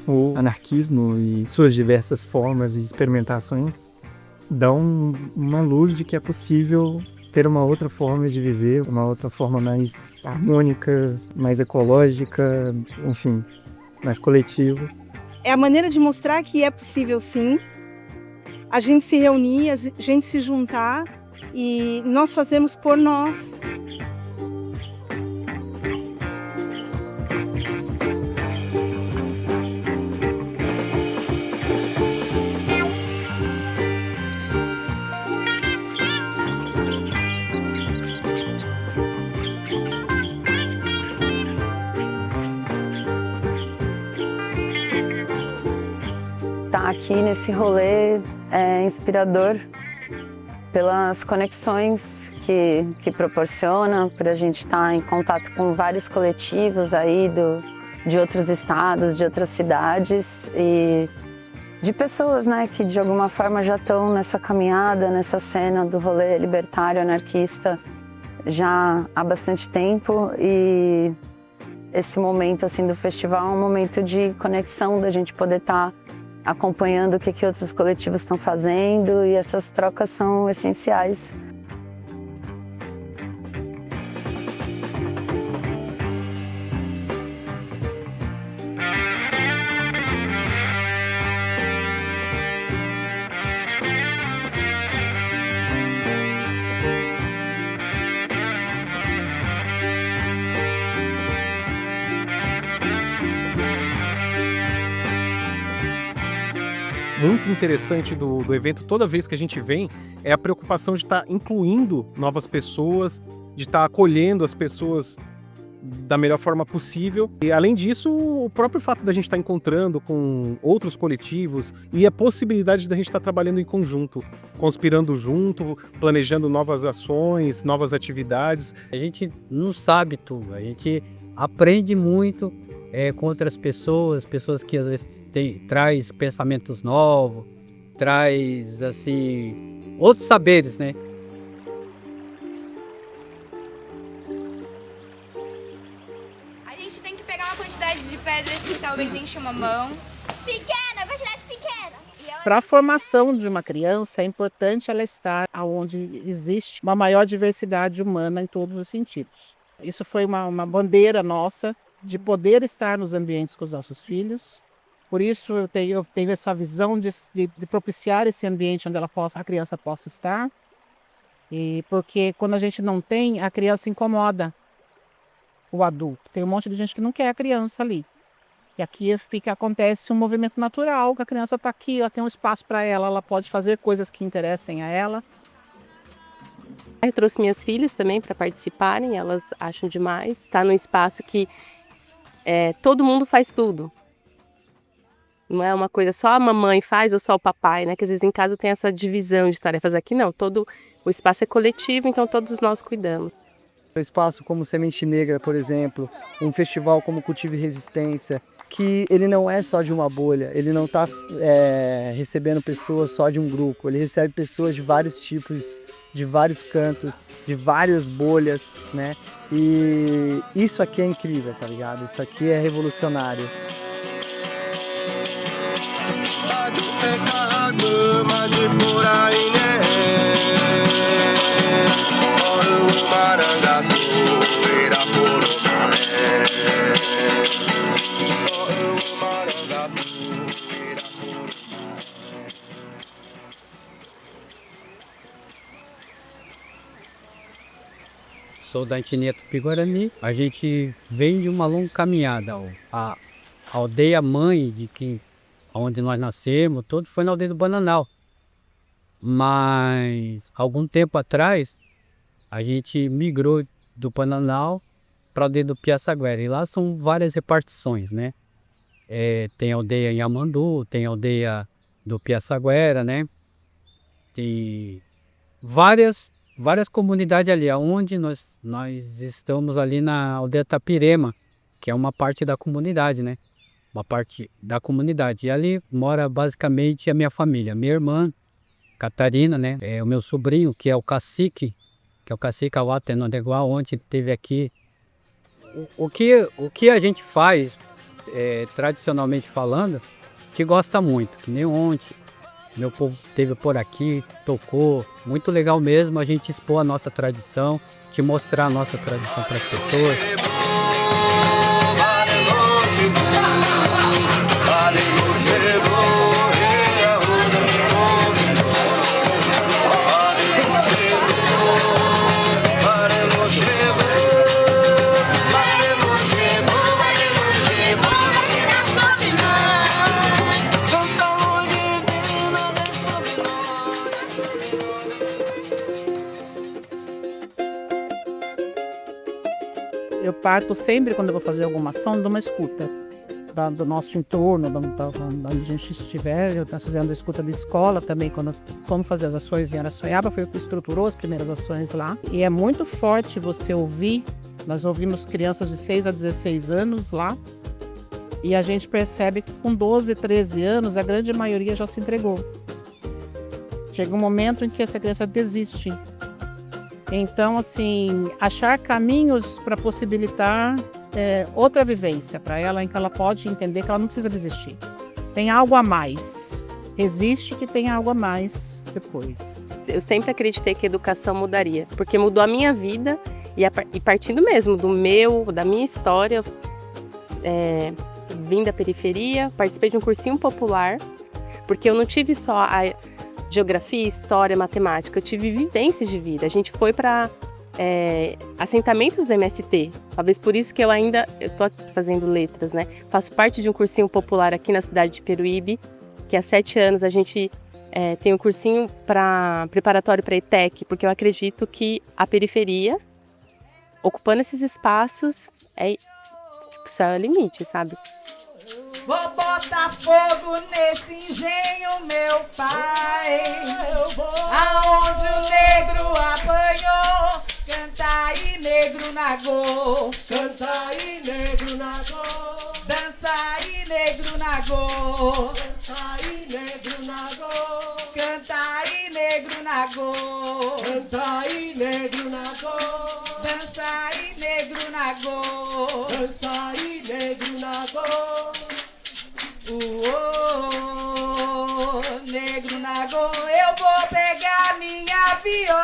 O anarquismo e suas diversas formas e experimentações dão uma luz de que é possível ter uma outra forma de viver, uma outra forma mais harmônica, mais ecológica, enfim, mais coletiva. É a maneira de mostrar que é possível, sim, a gente se reunir, a gente se juntar e nós fazemos por nós. Estar aqui nesse rolê é inspirador pelas conexões que proporciona, por a gente estar em contato com vários coletivos aí de outros estados, de outras cidades e de pessoas, né, que de alguma forma já estão nessa caminhada, nessa cena do rolê libertário, anarquista já há bastante tempo, e esse momento assim do festival é um momento de conexão, da gente poder estar acompanhando o que outros coletivos estão fazendo, e essas trocas são essenciais. Muito interessante do evento, toda vez que a gente vem, é a preocupação de estar incluindo novas pessoas, de estar acolhendo as pessoas da melhor forma possível. E além disso, o próprio fato da gente estar encontrando com outros coletivos e a possibilidade da gente estar trabalhando em conjunto, conspirando junto, planejando novas ações, novas atividades. A gente não sabe tudo, a gente aprende muito com outras pessoas que às vezes traz pensamentos novos, traz assim outros saberes, né? A gente tem que pegar uma quantidade de pedras que talvez enche uma mão. Pequena, quantidade pequena. Para a formação de uma criança é importante ela estar onde existe uma maior diversidade humana em todos os sentidos. Isso foi uma bandeira nossa de poder estar nos ambientes com os nossos filhos. Por isso eu tenho essa visão de propiciar esse ambiente onde a criança possa estar. E porque quando a gente não tem, a criança incomoda o adulto. Tem um monte de gente que não quer a criança ali. E aqui acontece um movimento natural, que a criança está aqui, ela tem um espaço para ela pode fazer coisas que interessem a ela. Eu trouxe minhas filhas também para participarem, elas acham demais. Está num espaço que todo mundo faz tudo. Não é uma coisa só a mamãe faz ou só o papai, né? Que às vezes em casa tem essa divisão de tarefas. Aqui não, todo o espaço é coletivo, então todos nós cuidamos. Um espaço como Semente Negra, por exemplo, um festival como Cultivo e Resistência, que ele não é só de uma bolha, ele não está recebendo pessoas só de um grupo, ele recebe pessoas de vários tipos, de vários cantos, de várias bolhas, né? E isso aqui é incrível, tá ligado? Isso aqui é revolucionário. Sou da etnia Tupi-Guarani. A gente vem de uma longa caminhada. A aldeia mãe onde nós nascemos, todo foi na aldeia do Bananal. Mas algum tempo atrás a gente migrou do Bananal para a aldeia do Piaçaguera. E lá são várias repartições, né? Tem a aldeia em Amandu, tem a aldeia do Piaçaguera, né? Tem várias comunidades ali, onde nós estamos ali na aldeia Tapirema, que é uma parte da comunidade, né? Uma parte da comunidade. E ali mora basicamente a minha família, minha irmã, Catarina, né? O meu sobrinho, que é o cacique Awate Nodeguá, ontem esteve aqui. O que a gente faz tradicionalmente falando, a gente gosta muito, que nem ontem. Meu povo esteve por aqui, tocou. Muito legal mesmo a gente expor a nossa tradição, te mostrar a nossa tradição para as pessoas. Eu parto sempre, quando eu vou fazer alguma ação, de uma escuta do nosso entorno, onde a gente estiver. Eu estou fazendo a escuta de escola também, quando fomos fazer as ações em Araçoiaba, foi o que estruturou as primeiras ações lá. E é muito forte você ouvir. Nós ouvimos crianças de 6 a 16 anos lá, e a gente percebe que com 12, 13 anos, a grande maioria já se entregou. Chega um momento em que essa criança desiste. Então, assim, achar caminhos para possibilitar outra vivência para ela, em que ela pode entender que ela não precisa desistir. Tem algo a mais. Existe que tem algo a mais depois. Eu sempre acreditei que a educação mudaria, porque mudou a minha vida e partindo mesmo da minha história, vim da periferia, participei de um cursinho popular, porque eu não tive só a geografia, história, matemática, eu tive vivências de vida. A gente foi para assentamentos do MST, talvez por isso que eu estou fazendo letras, né? Faço parte de um cursinho popular aqui na cidade de Peruíbe, que há 7 anos a gente tem um cursinho preparatório para ETEC, porque eu acredito que a periferia, ocupando esses espaços, o céu é o limite, sabe? Vou botar fogo nesse engenho, meu pai, aonde o negro apanhou. Canta aí, negro nagô, canta aí, negro nagô, dança aí, negro nagô, dança aí, negro nagô, canta aí, negro nagô, canta aí, negro nagô, dança aí, negro nagô, dança aí, negro nagô. Negro nagô, eu vou pegar minha viola.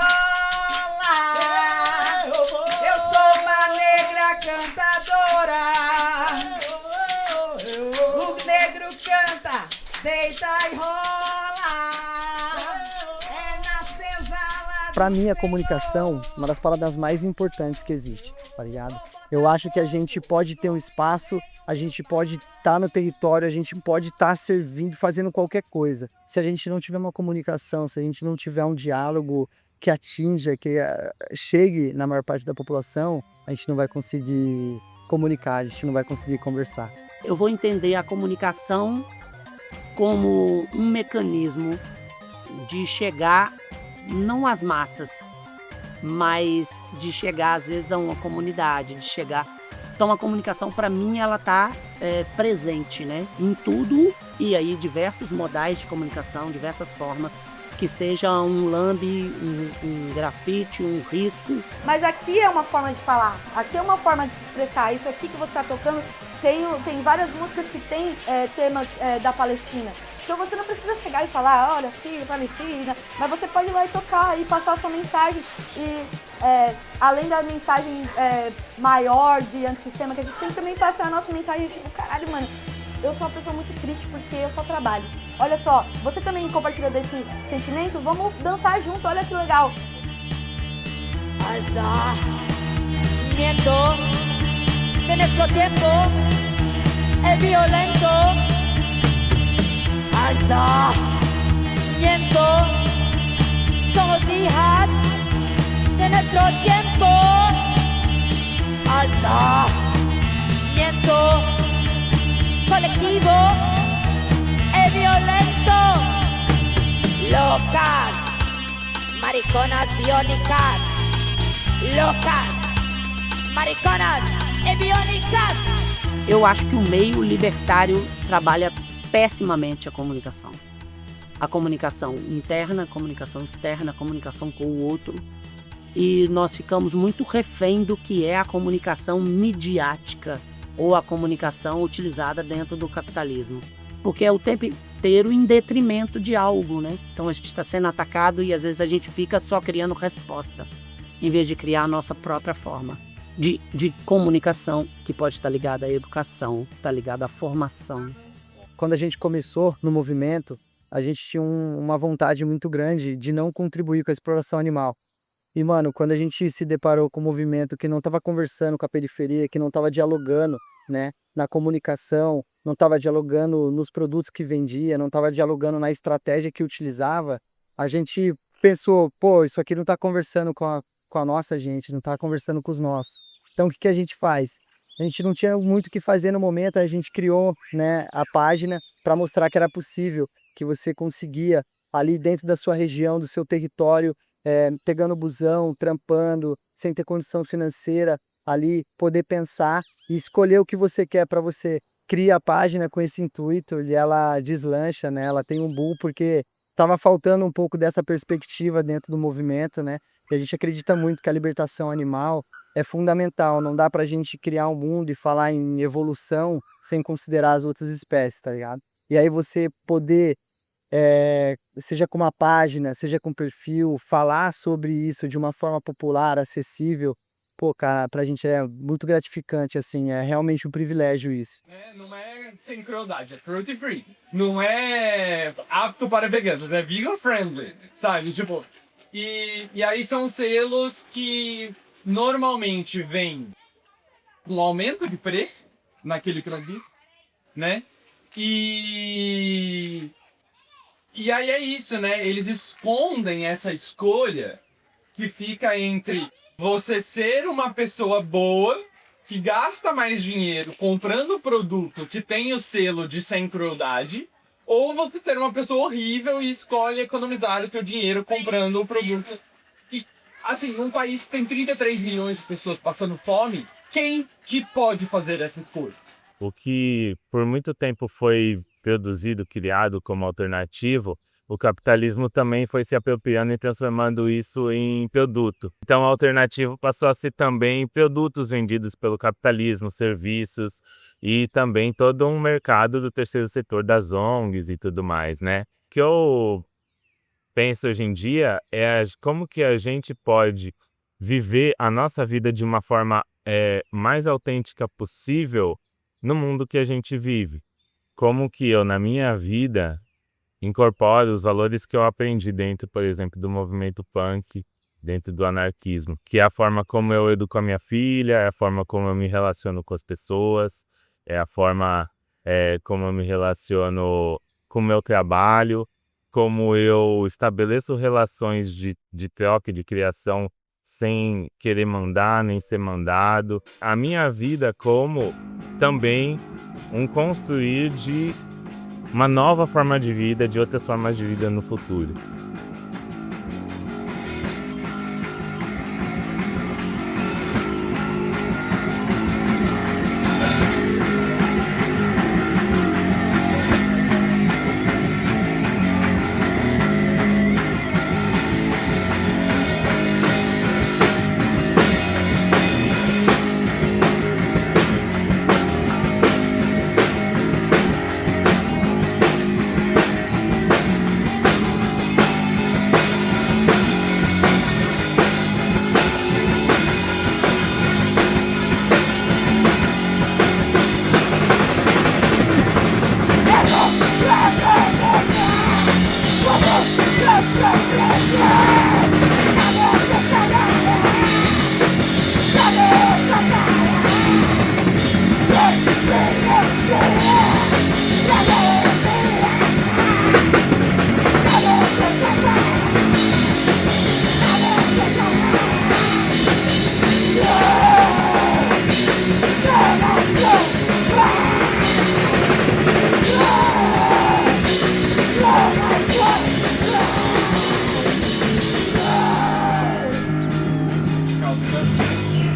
Eu sou uma negra cantadora. O negro canta, deita e rola. É na senzala. Para mim, a comunicação é uma das palavras mais importantes que existe, tá ligado? Eu acho que a gente pode ter um espaço, a gente pode estar no território, a gente pode estar servindo, fazendo qualquer coisa. Se a gente não tiver uma comunicação, se a gente não tiver um diálogo que atinja, que chegue na maior parte da população, a gente não vai conseguir comunicar, a gente não vai conseguir conversar. Eu vou entender a comunicação como um mecanismo de chegar, não às massas, mas de chegar às vezes a uma comunidade, de chegar. Então a comunicação para mim ela está presente, né, em tudo, e aí diversos modais de comunicação, diversas formas, que seja um lambe, um grafite, um risco. Mas aqui é uma forma de falar, aqui é uma forma de se expressar. Isso aqui que você está tocando, tem várias músicas que tem temas da Palestina. Então você não precisa chegar e falar, olha, aqui, Palestina, mas você pode ir lá e tocar e passar a sua mensagem. E além da mensagem maior de antissistema, que a gente tem que também passar a nossa mensagem, tipo, caralho, mano, eu sou uma pessoa muito triste porque eu só trabalho. Olha só, você também compartilha desse sentimento? Vamos dançar junto, olha que legal. Alzamiento de nuestro tiempo es violento. Alzamiento, somos hijas de nuestro tiempo. Alzamiento colectivo es violento. Locas, mariconas biónicas. Locas, mariconas e biónicas. Eu acho que o meio libertário trabalha pessimamente a comunicação. A comunicação interna, a comunicação externa, a comunicação com o outro. E nós ficamos muito refém do que é a comunicação midiática, ou a comunicação utilizada dentro do capitalismo. Porque é o tempo inteiro em detrimento de algo, né? Então a gente está sendo atacado e às vezes a gente fica só criando resposta, em vez de criar a nossa própria forma de comunicação, que pode estar ligada à educação, está ligada à formação. Quando a gente começou no movimento, a gente tinha uma vontade muito grande de não contribuir com a exploração animal. E, mano, quando a gente se deparou com um movimento que não estava conversando com a periferia, que não estava dialogando, né, na comunicação, não estava dialogando nos produtos que vendia, não estava dialogando na estratégia que utilizava, a gente pensou, pô, isso aqui não está conversando com a nossa gente, não está conversando com os nossos. Então, o que a gente faz? A gente não tinha muito o que fazer no momento, a gente criou, né, a página para mostrar que era possível, que você conseguia, ali dentro da sua região, do seu território, pegando busão, trampando, sem ter condição financeira, ali poder pensar e escolher o que você quer para você. Cria a página com esse intuito e ela deslancha, né? Ela tem um boom porque estava faltando um pouco dessa perspectiva dentro do movimento, né? E a gente acredita muito que a libertação animal é fundamental. Não dá para a gente criar um mundo e falar em evolução sem considerar as outras espécies, tá ligado? E aí você poder, seja com uma página, seja com perfil, falar sobre isso de uma forma popular, acessível, pô, cara, pra gente é muito gratificante, assim, é realmente um privilégio isso. Não é sem crueldade, é cruelty free. Não é apto para veganos, é vegan friendly, sabe? Tipo, e aí são selos que normalmente vêm um aumento de preço naquele produto, né? E aí é isso, né? Eles escondem essa escolha que fica entre você ser uma pessoa boa, que gasta mais dinheiro comprando produto que tem o selo de sem crueldade, ou você ser uma pessoa horrível e escolhe economizar o seu dinheiro comprando o produto. E, assim, num país que tem 33 milhões de pessoas passando fome, quem que pode fazer essa escolha? O que por muito tempo foi produzido, criado como alternativo, o capitalismo também foi se apropriando e transformando isso em produto. Então, a alternativa passou a ser também produtos vendidos pelo capitalismo, serviços e também todo um mercado do terceiro setor das ONGs e tudo mais, né? O que eu penso hoje em dia é como que a gente pode viver a nossa vida de uma forma mais autêntica possível no mundo que a gente vive. Como que eu, na minha vida, incorporo os valores que eu aprendi dentro, por exemplo, do movimento punk, dentro do anarquismo, que é a forma como eu educo a minha filha, é a forma como eu me relaciono com as pessoas, é a forma como eu me relaciono com o meu trabalho, como eu estabeleço relações de troca, de criação, sem querer mandar nem ser mandado. A minha vida como também um construir de uma nova forma de vida, de outras formas de vida no futuro.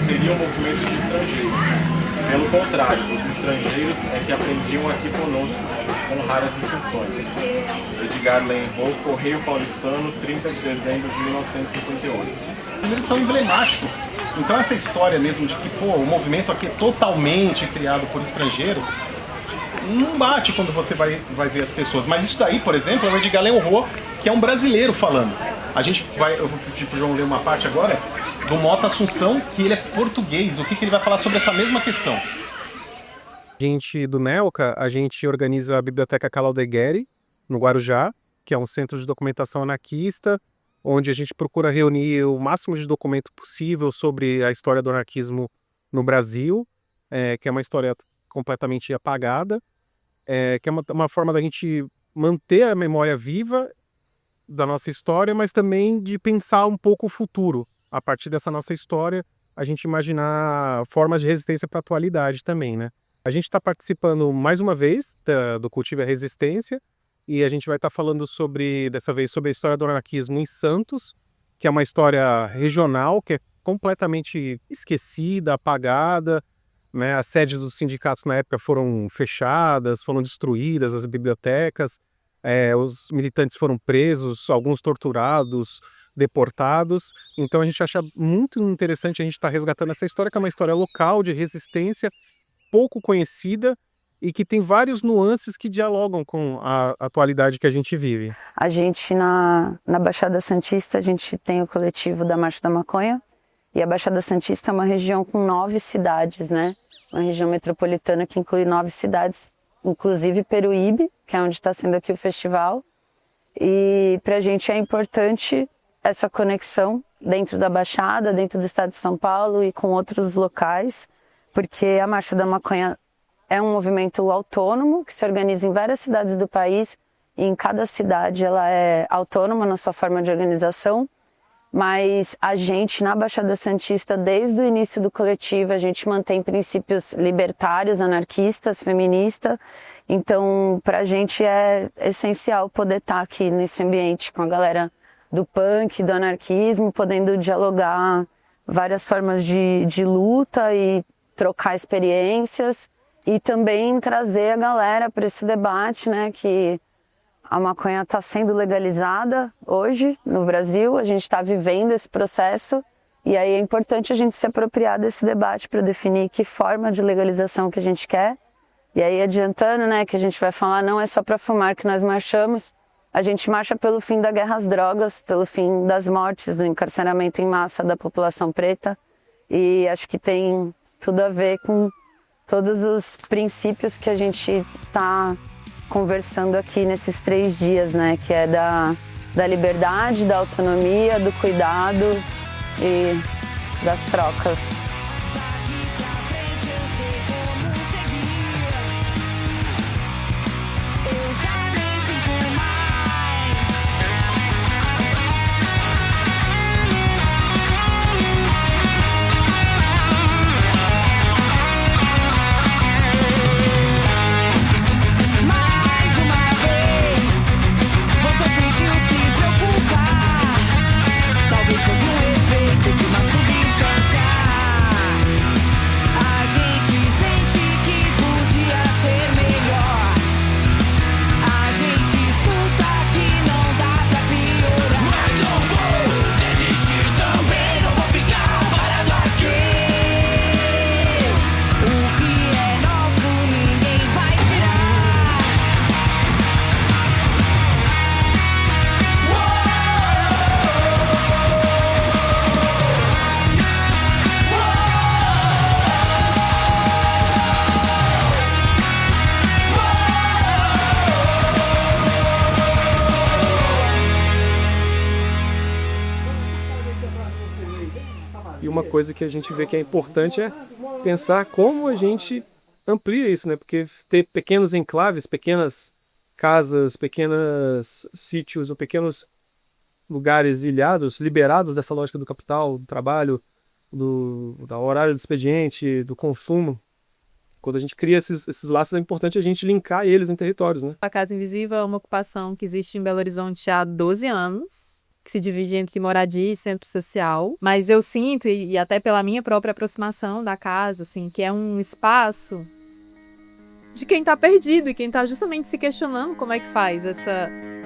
Seria um movimento de estrangeiros. Pelo contrário, os estrangeiros é que aprendiam aqui conosco, com raras exceções. Edgar Allan Poe, Correio Paulistano, 30 de dezembro de 1958. primeiro são emblemáticos. Então essa história mesmo de que o movimento aqui é totalmente criado por estrangeiros, não bate quando você vai ver as pessoas. Mas isso daí, por exemplo, é o Edgar Lenroy, que é um brasileiro falando. Eu vou pedir pro João ler uma parte agora, do Mota Assunção, que ele é português. O que ele vai falar sobre essa mesma questão? A gente, do NELCA, a gente organiza a Biblioteca Calaudegueri, no Guarujá, que é um centro de documentação anarquista, onde a gente procura reunir o máximo de documento possível sobre a história do anarquismo no Brasil, que é uma história completamente apagada, que é uma forma da gente manter a memória viva da nossa história, mas também de pensar um pouco o futuro. A partir dessa nossa história, a gente imaginar formas de resistência para a atualidade também, né? A gente está participando mais uma vez do Cultive a Resistência, e a gente vai estar falando dessa vez sobre a história do anarquismo em Santos, que é uma história regional, que é completamente esquecida, apagada, né? As sedes dos sindicatos na época foram fechadas, foram destruídas, as bibliotecas, os militantes foram presos, alguns torturados, deportados. Então a gente acha muito interessante a gente estar resgatando essa história, que é uma história local, de resistência, pouco conhecida, e que tem vários nuances que dialogam com a atualidade que a gente vive. A gente, na Baixada Santista, a gente tem o coletivo da Marcha da Maconha, e a Baixada Santista é uma região com 9 cidades, né? Uma região metropolitana que inclui 9 cidades, inclusive Peruíbe, que é onde está sendo aqui o festival. E para a gente é importante essa conexão dentro da Baixada, dentro do estado de São Paulo e com outros locais, porque a Marcha da Maconha é um movimento autônomo que se organiza em várias cidades do país, e em cada cidade ela é autônoma na sua forma de organização, mas a gente, na Baixada Santista, desde o início do coletivo, a gente mantém princípios libertários, anarquistas, feministas. Então, para a gente é essencial poder estar aqui nesse ambiente com a galera do punk, do anarquismo, podendo dialogar várias formas de luta e trocar experiências, e também trazer a galera para esse debate, né, que a maconha está sendo legalizada hoje no Brasil, a gente está vivendo esse processo, e aí é importante a gente se apropriar desse debate para definir que forma de legalização que a gente quer. E aí, adiantando, né, que a gente vai falar, não é só para fumar que nós marchamos, a gente marcha pelo fim da guerra às drogas, pelo fim das mortes, do encarceramento em massa da população preta, e acho que tem tudo a ver com todos os princípios que a gente está conversando aqui nesses 3 dias, né? Que é da liberdade, da autonomia, do cuidado e das trocas. E uma coisa que a gente vê que é importante é pensar como a gente amplia isso, né? Porque ter pequenos enclaves, pequenas casas, pequenos sítios ou pequenos lugares ilhados, liberados dessa lógica do capital, do trabalho, do horário do expediente, do consumo. Quando a gente cria esses laços, é importante a gente linkar eles em territórios, né? A Casa Invisível é uma ocupação que existe em Belo Horizonte há 12 anos. Que se divide entre moradia e centro social, mas eu sinto, e até pela minha própria aproximação da casa, assim, que é um espaço de quem tá perdido e quem tá justamente se questionando como é que faz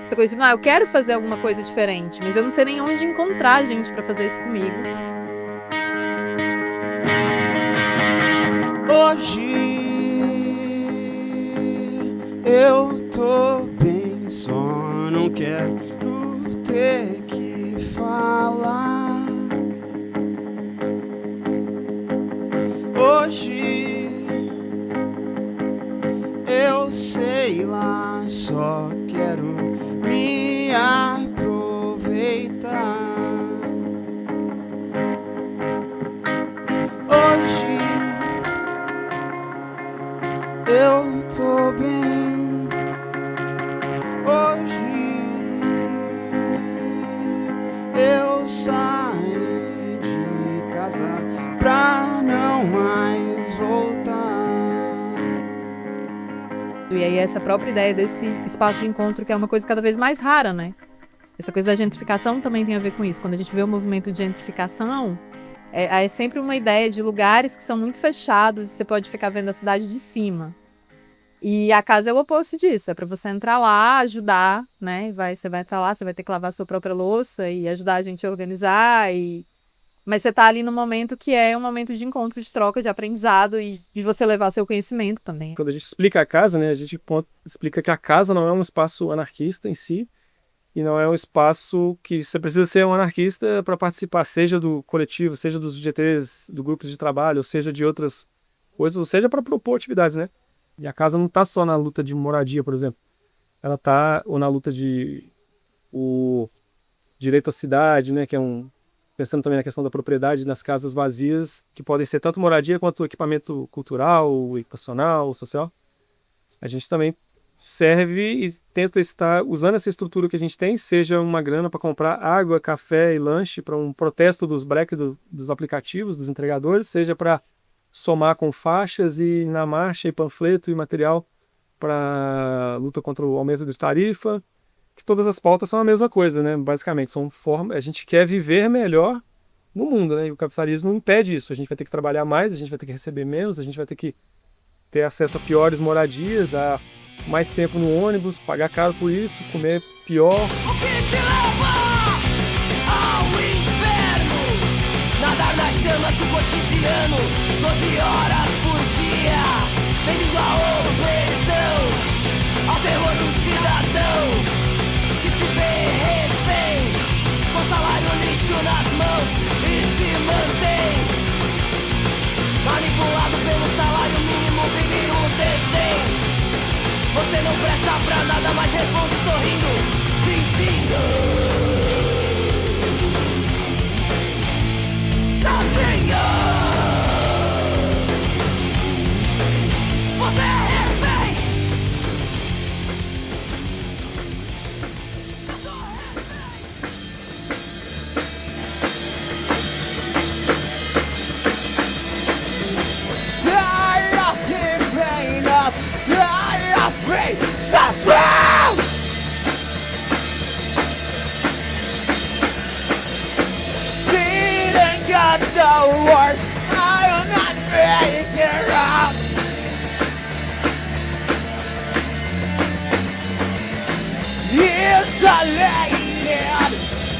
Essa coisa de, eu quero fazer alguma coisa diferente, mas eu não sei nem onde encontrar gente para fazer isso comigo. Hoje eu tô bem, só não quero ter que falar. Hoje eu sei lá, só quero me aproveitar. Hoje eu tô bem. Hoje eu saí de casa pra não mais voltar. E aí essa própria ideia desse espaço de encontro, que é uma coisa cada vez mais rara, né? Essa coisa da gentrificação também tem a ver com isso. Quando a gente vê o movimento de gentrificação, é sempre uma ideia de lugares que são muito fechados e você pode ficar vendo a cidade de cima. E a casa é o oposto disso, é para você entrar lá, ajudar, né? Você vai estar lá, você vai ter que lavar a sua própria louça e ajudar a gente a organizar. Mas você está ali no momento que é um momento de encontro, de troca, de aprendizado e de você levar seu conhecimento também. Quando a gente explica a casa, né, a gente explica que a casa não é um espaço anarquista em si, e não é um espaço que você precisa ser um anarquista para participar, seja do coletivo, seja dos GTs, do grupo de trabalho, ou seja de outras coisas, ou seja para propor atividades, né? E a casa não está só na luta de moradia, por exemplo. Ela está ou na luta de o direito à cidade, né, que é pensando também na questão da propriedade nas casas vazias, que podem ser tanto moradia quanto equipamento cultural, educacional, social. A gente também serve e tenta estar usando essa estrutura que a gente tem, seja uma grana para comprar água, café e lanche para um protesto dos break dos aplicativos, dos entregadores, seja para somar com faixas e na marcha e panfleto e material para luta contra o aumento de tarifa, que todas as pautas são a mesma coisa, né? Basicamente, são formas, a gente quer viver melhor no mundo, né? E o capitalismo impede isso. A gente vai ter que trabalhar mais, a gente vai ter que receber menos, a gente vai ter que ter acesso a piores moradias, a mais tempo no ônibus, pagar caro por isso, comer pior. O que te leva ao inferno? Nadar nas chamas do cotidiano, 12 horas por dia, bem-vindo a opressão, ao terror do cidadão que se vê refém, com salário lixo nas mãos e se mantém manipulado pelo salário mínimo, vive o desdém. Você não presta pra nada, mas responde sorrindo, sim, sim. Não, senhor, você é refém. So strong! Didn't get the worst, I am not making up. Isolated,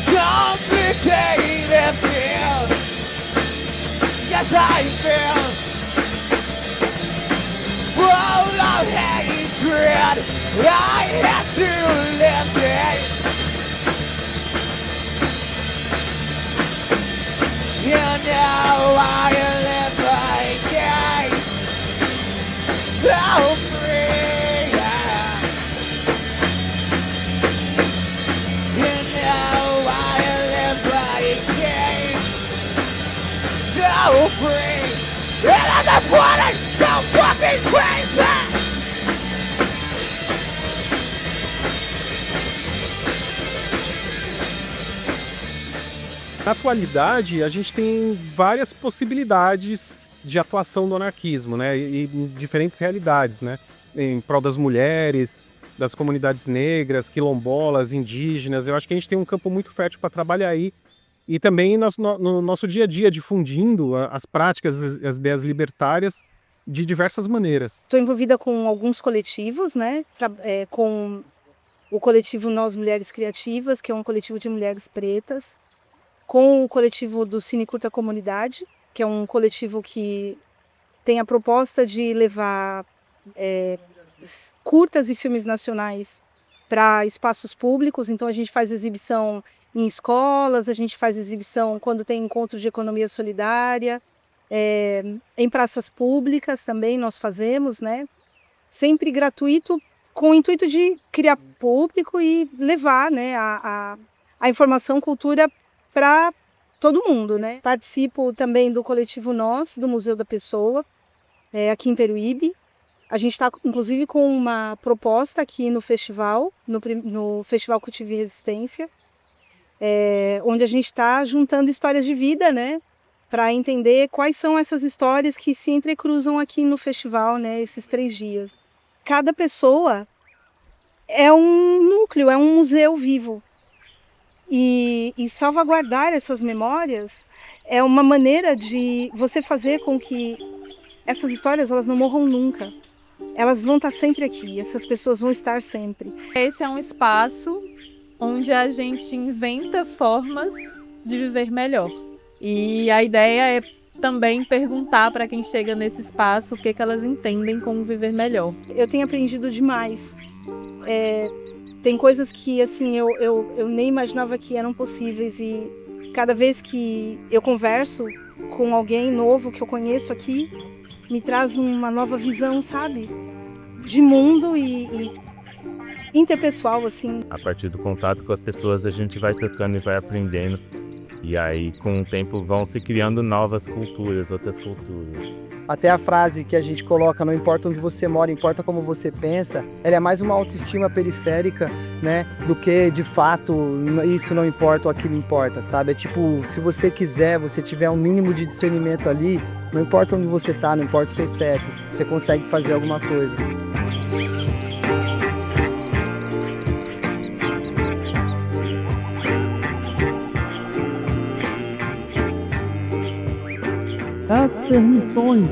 complicated feel. Yes, I feel full of hatred. I had to live it. You know I live like it. So free. You know I live like it. So free. And on the planet so fucking crazy. Na atualidade, a gente tem várias possibilidades de atuação do anarquismo, né? E diferentes realidades, né? Em prol das mulheres, das comunidades negras, quilombolas, indígenas. Eu acho que a gente tem um campo muito fértil para trabalhar aí. E também no nosso dia a dia, difundindo as práticas, as ideias libertárias de diversas maneiras. Estou envolvida com alguns coletivos, né? Com o coletivo Nós Mulheres Criativas, que é um coletivo de mulheres pretas, com o coletivo do Cine Curta Comunidade, que é um coletivo que tem a proposta de levar curtas e filmes nacionais para espaços públicos. Então a gente faz exibição em escolas, a gente faz exibição quando tem encontro de economia solidária, em praças públicas também nós fazemos, né? Sempre gratuito, com o intuito de criar público e levar, né, a informação, cultura para todo mundo, né? Participo também do coletivo Nós, do Museu da Pessoa, aqui em Peruíbe. A gente está, inclusive, com uma proposta aqui no festival, no Festival Cultivo e Resistência, onde a gente está juntando histórias de vida, né? Para entender quais são essas histórias que se entrecruzam aqui no festival, né? Esses 3 dias. Cada pessoa é um núcleo, é um museu vivo. E salvaguardar essas memórias é uma maneira de você fazer com que essas histórias elas não morram nunca. Elas vão estar sempre aqui, essas pessoas vão estar sempre. Esse é um espaço onde a gente inventa formas de viver melhor. E a ideia é também perguntar para quem chega nesse espaço o que elas entendem como viver melhor. Eu tenho aprendido demais. Tem coisas que assim eu nem imaginava que eram possíveis, e cada vez que eu converso com alguém novo que eu conheço aqui, me traz uma nova visão, sabe? De mundo e interpessoal, assim. A partir do contato com as pessoas, a gente vai tocando e vai aprendendo. E aí, com o tempo, vão se criando novas culturas, outras culturas. Até a frase que a gente coloca, não importa onde você mora, importa como você pensa, ela é mais uma autoestima periférica, né, do que, de fato, isso não importa ou aquilo importa, sabe? É tipo, se você quiser, você tiver um mínimo de discernimento ali, não importa onde você tá, não importa o seu CEP, você consegue fazer alguma coisa. As permissões.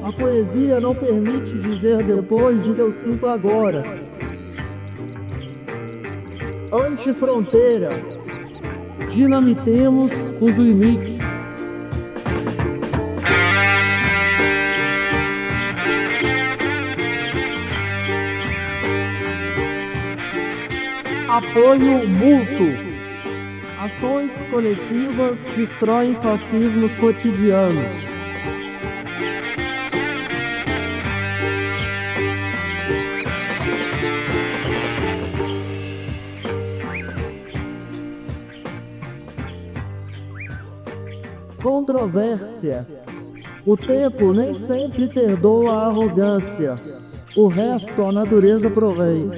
A poesia não permite dizer depois o que eu sinto agora. Antifronteira. Dinamitemos os limites. Apoio mútuo. Ações coletivas destroem fascismos cotidianos. Controvérsia. O tempo nem sempre perdoa a arrogância. O resto a natureza provém.